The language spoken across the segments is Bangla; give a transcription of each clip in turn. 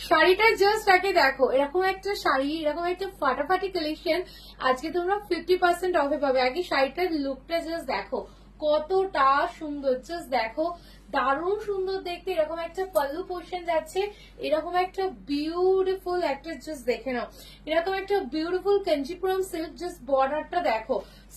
শাড়িটা জাস্ট আগে দেখো, এরকম একটা শাড়ি, এরকম একটা ফাটাফাটি কালেকশন আজকে তোমরা 50% অফে পাবে। আগে শাড়িটার লুকটা জাস্ট দেখো কতটা সুন্দর, জাস্ট দেখো দারুণ সুন্দর দেখতে। এরকম একটা পাল্লু পোর্শন যাচ্ছে, এরকম একটা বিউটিফুল একটা, জাস্ট দেখে নাও এরকম একটা বিউটিফুল কাঞ্চিপুরম সিল্ক। জাস্ট বর্ডারটা দেখো,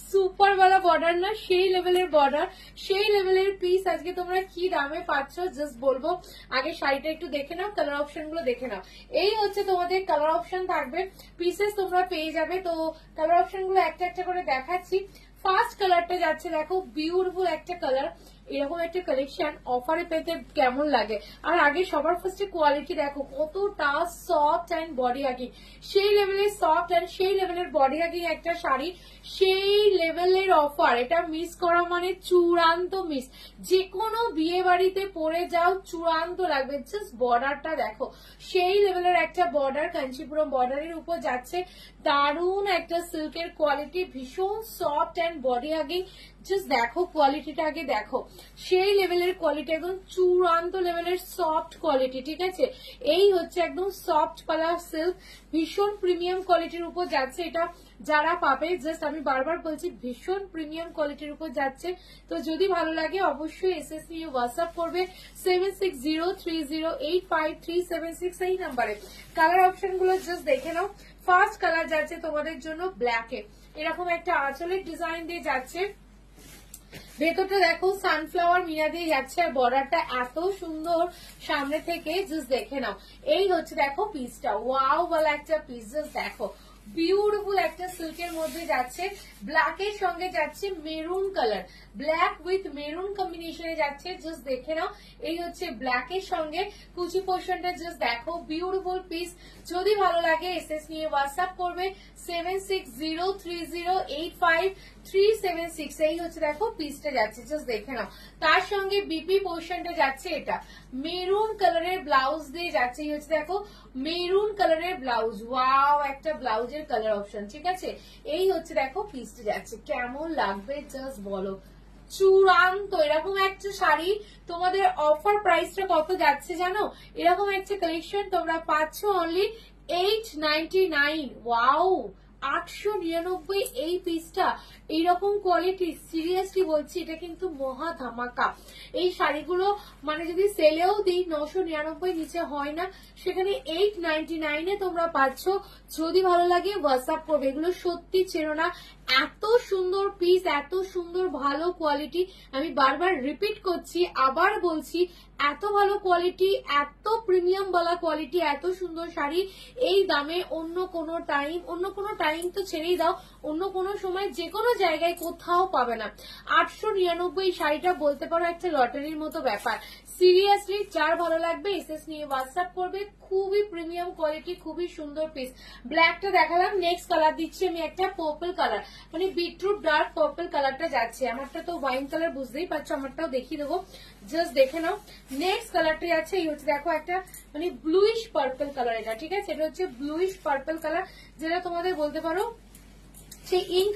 সুপার ওয়ালা বর্ডার না, সেই লেভেলের বর্ডার, সেই লেভেলের পিস আজকে তোমরা কি দামে পাচ্ছ জাস্ট বলবো। আগে শাড়িটা একটু দেখে নাও, কালার অপশন গুলো দেখে নাও। এই হচ্ছে তোমাদের কালার অপশন থাকবে, পিসেস তোমরা পেয়ে যাবে। তো কালার অপশন গুলো একটা একটা করে দেখাচ্ছি। ফার্স্ট কালারটা যাচ্ছে দেখো, বিউটিফুল একটা কালার, এরকম একটা কালেকশন অফারে পেতে কেমন লাগে। আর আগে সবার ফার্স্টে কোয়ালিটি দেখো কতটা সফট অ্যান্ড বডি হাগিং, সেই লেভেলের সফট অ্যান্ড সেই লেভেলের বডি হাগিং একটা শাড়ি, সেই লেভেলের অফার। এটা মিস করা মানে চূড়ান্ত মিস। যে কোনো বিয়ে বাড়িতে পরে যাও চূড়ান্ত লাগবে। জাস্ট বর্ডারটা দেখো, সেই লেভেলের একটা বর্ডার, কাঞ্চিপুরম বর্ডারের উপর যাচ্ছে, দারুণ একটা সিল্কের কোয়ালিটি, ভীষণ soft and body hugging. Just দেখো কোয়ালিটিটা আগে দেখো, সেই লেভেলের কোয়ালিটি, একদম চূড়ান্ত লেভেলের সফট কোয়ালিটি। ঠিক আছে, এই হচ্ছে একদম সফট কালার সিল্ক, ভীষণ প্রিমিয়াম কোয়ালিটির উপর যাচ্ছে। এটা যারা পাবে জাস্ট আমি বারবার বলছি ভীষণ প্রিমিয়াম কোয়ালিটির উপর যাচ্ছে। তো যদি ভালো লাগে অবশ্যই এসএস নিয়ে হোয়াটসঅ্যাপ করবে 7603085376 এই নাম্বারে। কালার অপশন গুলো জাস্ট দেখে নাও। ফার্স্ট কালার যাচ্ছে তোমাদের জন্য ব্ল্যাকে, এরকম একটা আঁচলের ডিজাইন দিয়ে যাচ্ছে, ভেতরটা দেখো সানফ্লাওয়ার মিনা দিয়ে যাচ্ছে, আর বর্ডারটা এত সুন্দর সামনে থেকে, জাস্ট দেখে নাও। এই হচ্ছে দেখো পিসটা, ওয়াও বলা একটা পিস, জাস্ট দেখো বিউটিফুল একটা সিল্কের মধ্যে যাচ্ছে, ব্ল্যাকের সঙ্গে যাচ্ছে maroon colour, black with maroon কম্বিনেশনে যাচ্ছে, জাস্ট দেখে নাও। এই হচ্ছে ব্ল্যাকের সঙ্গে কুচি পোর্শনটা, জাস্ট দেখো বিউটিফুল পিস। যদি ভালো লাগে এসএস নিয়ে হোয়াটসঅ্যাপ করবে 7603085376। এই হচ্ছে দেখো পিসটা যাচ্ছে, জাস্ট দেখে নাও। তার সঙ্গে বিপি পোর্শনটা যাচ্ছে, এটা মেরুন কালারের ব্লাউজ দিয়ে যাচ্ছে। এই হচ্ছে দেখো মেরুন কালারের ব্লাউজ, ওয়াও একটা ব্লাউজের কালার অপশন। ঠিক আছে, এই হচ্ছে দেখো পিসটা যাচ্ছে, কেমন লাগবে জাস্ট বলো। চূড়ান্ত এরকম একটা শাড়ি তোমাদের অফার প্রাইসটা কত যাচ্ছে জানো? এরকম একটা কালেকশন তোমরা পাচ্ছ অনলি 899। ওয়াও, 899 এই পিসটা, এইরকম কোয়ালিটি, সিরিয়াসলি বলছি এটা কিন্তু মহা ধামাকা। এই শাড়িগুলো মানে যদি সেলেও দিই 999 নিচে হয় না, সেখানে 899 তোমরা পাচ্ছ। যদি ভালো লাগে হোয়াটসঅ্যাপ করবে, এগুলো সত্যি চেনো না, এত সুন্দর পিস, এত সুন্দর ভালো কোয়ালিটি। আমি বারবার রিপিট করছি, আবার বলছি, এত ভালো কোয়ালিটি, এত প্রিমিয়াম বলা কোয়ালিটি, এত সুন্দর শাড়ি এই দামে অন্য কোনো টাইম তো ছেড়েই দাও, অন্য কোনো সময় যে কোনো জায়গায় কোথাও পাবে না। 899 শাড়িটা বলতে পারো একটা লটারির মতো ব্যাপার। সিরিয়াসলি যার ভালো লাগবে এসএস নিয়ে হোয়াটসঅ্যাপ করবে। খুবই প্রিমিয়াম কোয়ালিটি, খুবই সুন্দর পিস। ব্ল্যাকটা দেখালাম, নেক্সট কালার দিচ্ছি আমি একটা পার্পল কালার, মানে বিটরুট ডার্ক পার্পল কালারটা যাচ্ছে। আমারটা তো ওয়াইন কালার বুঝতেই পারছো, আমারটাও দেখিয়ে দেবো, জাস্ট দেখে নাও। নেক্সট কালারটা যাচ্ছে, এই হচ্ছে দেখো একটা মানে ব্লুইশ পার্পল কালার, এটা ঠিক আছে, এটা হচ্ছে ব্লুইশ পার্পল কালার, যেটা তোমাদের বলতে পারো সেই ইঙ্ক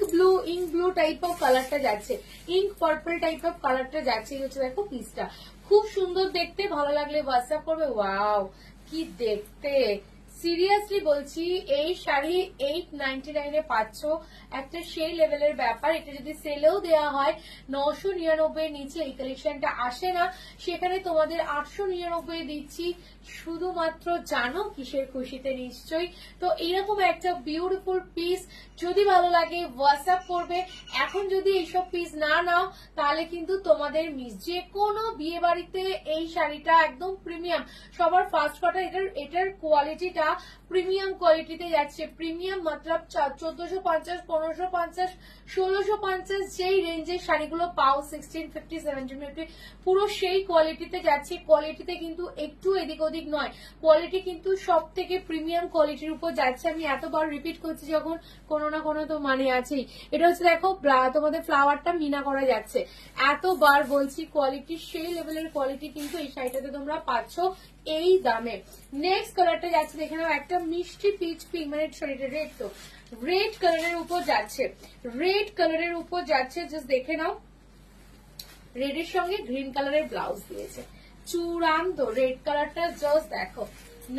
ব্লু টাইপ অফ কালারটা যাচ্ছে, ইঙ্ক পার্পল টাইপ অফ কালারটা যাচ্ছে। এই হচ্ছে দেখো পিসটা, খুব সুন্দর দেখতে, ভালো লাগলে হোয়াটসঅ্যাপ করবে। ওয়াও কি দেখতে, সিরিয়াসলি বলছি এই শাড়ি 899 পাচ্ছ, একটা সেই লেভেলের ব্যাপার। এটা যদি সেলেও দেওয়া হয় 999 নিচে এই কালেকশনটা আসে না, সেখানে তোমাদের 899 দিচ্ছি, শুধুমাত্র জানো কিসের খুশিতে নিশ্চয়ই। তো এইরকম একটা বিউটিফুল পিস যদি ভালো লাগে হোয়াটসঅ্যাপ করবে। এখন যদি এইসব পিস না নাও তাহলে কিন্তু তোমাদের মিস। যে কোনো বিয়ে বাড়িতে এই শাড়িটা একদম প্রিমিয়াম, সবার ফার্স্ট কথা এটার কোয়ালিটিটা প্রিমিয়াম কোয়ালিটিতে যাচ্ছে। প্রিমিয়াম মতলব 1450, 1550, 1650 যেই রেঞ্জের শাড়িগুলো পাও 1650, 1750 পুরো সেই কোয়ালিটিতে যাচ্ছে। কোয়ালিটিতে কিন্তু একটু এদিক ওদিক নয়, কোয়ালিটি কিন্তু সব থেকে প্রিমিয়াম কোয়ালিটির উপর যাচ্ছে। আমি এতবার রিপিট করছি যখন কোনো না কোনো তো মানে আছেই। এটা হচ্ছে দেখো তোমাদের ফ্লাওয়ারটা মিনা করা যাচ্ছে, এতবার বলছি কোয়ালিটি সেই লেভেলের কোয়ালিটি কিন্তু এই শাড়িটাতে তোমরা পাচ্ছ এই দামে। নেক্সট কালারটা যাচ্ছে দেখে নাও, একটা মিষ্টি পিচ পিঙ্ক, মানে শাড়িটা রেড, তো রেড কালারের উপর যাচ্ছে, রেড কালারের উপর যাচ্ছে, জাস্ট দেখে নাও। রেড এর সঙ্গে গ্রিন কালারের ব্লাউজ দিয়েছে, চূড়ান্ত রেড কালারটা জাস্ট দেখো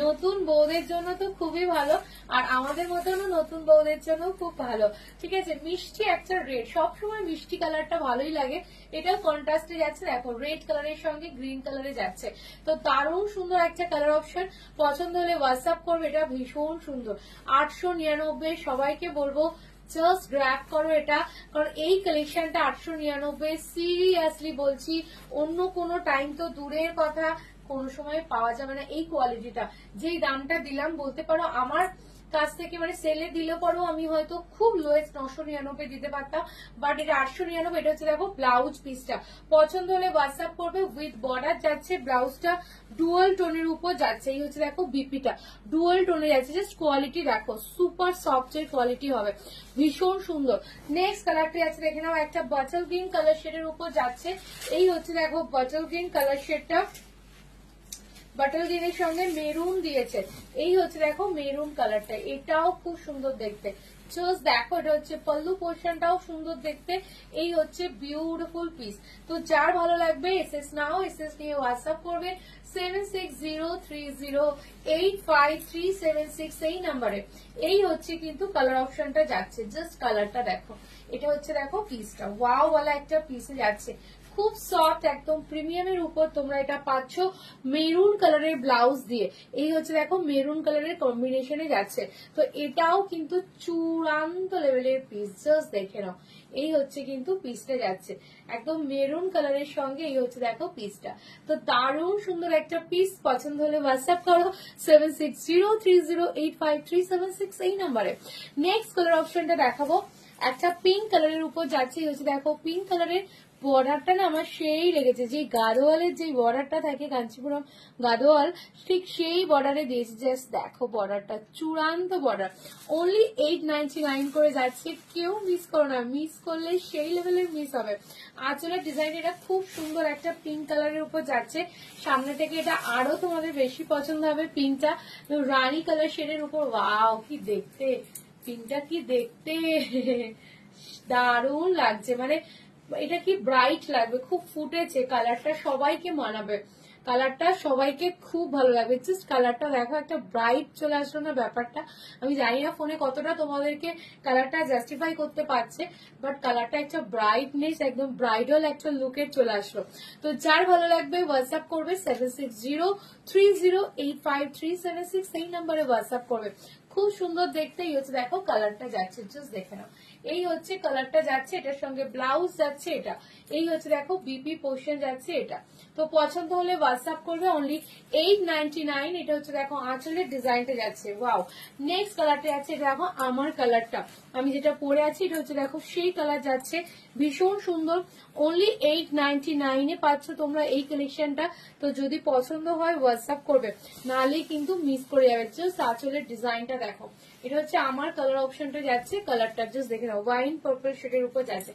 নতুন বউদের জন্য তো খুবই ভালো, আর আমাদের মতনও নতুন বউদের জন্য খুব ভালো। ঠিক আছে, মিষ্টি একটা রেড, সবসময় মিষ্টি কালারটা ভালোই লাগে। এটাও কন্ট্রাস্টে যাচ্ছে, দেখো রেড কালারের সঙ্গে গ্রিন কালারে যাচ্ছে, তো দারুণ সুন্দর একটা কালার অপশন। পছন্দ হলে হোয়াটসঅ্যাপ করবে, এটা ভীষণ সুন্দর। 899, সবাইকে বলবো জাস্ট গ্র্যাব করো এটা, কারণ এই কালেকশনটা 899 সিরিয়াসলি বলছি, অন্য কোনো টাইম তো দূরের কথা, কোন সময় পাওয়া যাবে না এই কোয়ালিটিটা। যেই দামটা দিলাম বলতে পারো আমার কাছ থেকে মানে সেলে দিলে পরেও আমি হয়তো খুব লোয়েস্ট 999 দিতে পারতাম, বাট এটা 899। এটা হচ্ছে দেখো ব্লাউজ পিসটা, পছন্দ হলে হোয়াটসঅ্যাপ করবে। উইথ বর্ডার যাচ্ছে, ব্লাউজটা ডুয়াল টোনের উপর যাচ্ছে। এই হচ্ছে দেখো বিপিটা ডুয়াল টোনে যাচ্ছে, জাস্ট কোয়ালিটি দেখো, সুপার সফট এর কোয়ালিটি হবে, ভীষণ সুন্দর। নেক্সট কালারটি আছে দেখে নাও, একটা বটল গ্রিন কালার শেডের উপর যাচ্ছে। এই হচ্ছে দেখো বটল গ্রিন কালার শেডটা, বাটল গ্রিনের সঙ্গে মেরুন দিয়েছে। এই হচ্ছে দেখো মেরুন কালারটা, এটাও খুব সুন্দর দেখতে। জাস্ট দেখো, এটা হচ্ছে পল্লু পোর্শনটাও সুন্দর দেখতে। এই হচ্ছে বিউটিফুল পিস। তো যার ভালো লাগবে এসএস নাও, এসএস নিয়ে হোয়াটসঅ্যাপ করবে 7603085376 এই নাম্বারে। এই হচ্ছে কিন্তু কালার অপশনটা যাচ্ছে, জাস্ট কালারটা দেখো। এটা হচ্ছে দেখো পিসটা, ওয়াও ওয়ালা একটা পিসে যাচ্ছে, খুব সফট একদম প্রিমিয়ামের উপর তোমরা এটা পাচ্ছ মেরুন কালারের ব্লাউজ দিয়ে। এই হচ্ছে দেখো মেরুন কালারের কম্বিনেশনে যাচ্ছে, তো এটাও কিন্তু চূড়ান্ত লেভেলের পিস, জাস্ট দেখে নাও। এই হচ্ছে কিন্তু পিসটা যাচ্ছে একদম মেরুন কালারের সঙ্গে। এই হচ্ছে দেখো পিসটা, তো দারুণ সুন্দর একটা পিস। পছন্দ হলে হোয়াটসঅ্যাপ করো 7603085376 এই নাম্বারে। নেক্সট কালার অপশনটা দেখাবো, একটা পিঙ্ক কালারের উপর যাচ্ছে। এই হচ্ছে দেখো পিঙ্ক কালারের বর্ডারটা না আমার সেই লেগেছে, যে গাদোয়ালের যে বর্ডারটা থাকে কাঞ্চিপুরম গাদোয়াল, ঠিক সেই বর্ডারে দিয়েছে। জাস্ট দেখো বর্ডারটা, চূড়ান্ত বর্ডার। অনলি 899 করে যাচ্ছে, কেউ মিস করো না, মিস করলে সেই লেভেলের মিস হবে। আঁচলের ডিজাইন এটা খুব সুন্দর একটা পিঙ্ক কালারের উপর যাচ্ছে, সামনে থেকে এটা আরো তোমাদের বেশি পছন্দ হবে। পিঙ্কটা রানী কালার শেডের উপর, ওয়াও কি দেখতে, পিঙ্কটা কি দেখতে দারুণ লাগছে, মানে এটা কি ব্রাইট লাগবে, খুব ফুটেছে কালারটা, সবাইকে মানাবে, কালারটা সবাইকে খুব ভালো লাগবে। জাস্ট কালারটা দেখো, একটা ব্রাইট চলে আসলো না ব্যাপারটা। আমি জানি না ফোনে কতটা তোমাদেরকে কালারটা জাস্টিফাই করতে পারছে, বাট কালারটা একটা ব্রাইটনেস, একদম ব্রাইডাল একটা লুকের চলে আসলো। তো যার ভালো লাগবে হোয়াটসঅ্যাপ করবে 7603085376 এই নাম্বারে হোয়াটসঅ্যাপ করবে। খুব সুন্দর দেখতে। এই হচ্ছে দেখো কালারটা যাচ্ছে, জাস্ট দেখে নাও। এই হচ্ছে কালারটা যাচ্ছে, এটার সঙ্গে ব্লাউজ যাচ্ছে এটা। এই হচ্ছে দেখো বিপি পোর্শন যাচ্ছে এটা। তো পছন্দ হলে হোয়াটসঅ্যাপ করবে, অনলি 899। এটা হচ্ছে দেখো আঁচলের ডিজাইনটা যাচ্ছে, ওয়াও। নেক্সট কালারটা যাচ্ছে দেখো আমার কালারটা, আমি যেটা পরে আছি এটা হচ্ছে দেখো সেই কালার যাচ্ছে, ভীষণ সুন্দর। অনলি 899 পাচ্ছ তোমরা এই কালেকশনটা। তো যদি পছন্দ হয় হোয়াটসঅ্যাপ করবে, নাহলে কিন্তু মিস করে যাবে। জাস্ট আঁচলের ডিজাইনটা দেখো, এটা হচ্ছে আমার কালার অপশনটা যাচ্ছে, কালারটা জাস্ট দেখে নাও, ওয়াইন পার্পল শেডের উপর যাচ্ছে,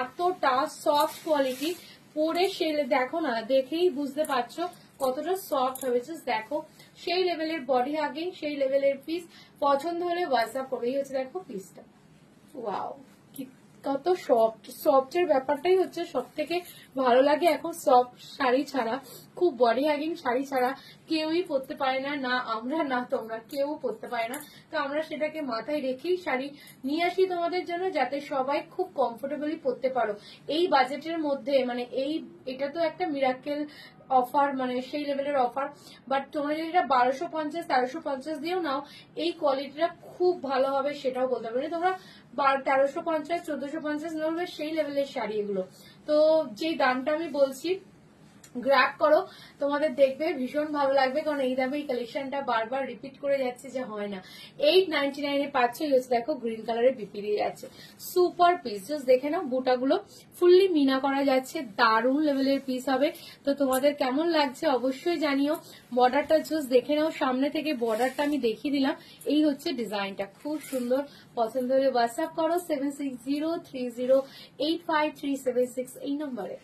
এতটা সফট কোয়ালিটি। পরে সেলে দেখো না, দেখেই বুঝতে পারছো কতটা সফট হবে। জাস্ট দেখো সেই লেভেলের বডি হাগিং, সেই লেভেলের পিস। পছন্দ হলে হোয়াটসঅ্যাপ করবে। এই হচ্ছে দেখো পিসটা, ওয়াও কত সফট, সফটের ব্যাপারটাই হচ্ছে সব থেকে ভালো লাগে এখন সফট শাড়ি ছাড়া, খুব বডি হ্যাগিং শাড়ি ছাড়া কেউই পরতে পারে না, না আমরা না তোমরা, কেউ পরতে পারে না। তো আমরা সেটাকে মাথায় রেখেই শাড়ি নিয়ে আসি তোমাদের জন্য, যাতে সবাই খুব কমফোর্টেবলি পরতে পারো এই বাজেটের মধ্যে। মানে এটা তো একটা মিরাকেল অফার, মানে সেই লেভেলের অফার। বাট তোমরা যদি এটা 1250 1350 দিয়েও নাও, এই কোয়ালিটিটা খুব ভালো হবে সেটাও বলতে পারবে। তোমরা 1350 1450 নেবে, সেই লেভেলের শাড়ি এগুলো। তো যে দামটা আমি বলছি গ্র্যাব করো, তোমাদের দেখবে ভীষণ ভালো লাগবে, কারণ এই দামে এই কালেকশনটা বারবার রিপিট করে যাচ্ছে যে হয় না। 899 পাচ্ছ। ইউজ দেখো গ্রিন কালারের বিপি দিয়ে যাচ্ছে, সুপার পিস। জাস্ট দেখে নাও বুটাগুলো ফুললি মিনা করা যাচ্ছে, দারুণ লেভেলের পিস হবে। তো তোমাদের কেমন লাগছে অবশ্যই জানিও। বর্ডারটা জাস্ট দেখে নাও, সামনে থেকে বর্ডারটা আমি দেখিয়ে দিলাম। এই হচ্ছে ডিজাইনটা, খুব সুন্দর। পছন্দ হলে হোয়াটসঅ্যাপ করো 7603085376 এই নম্বরে।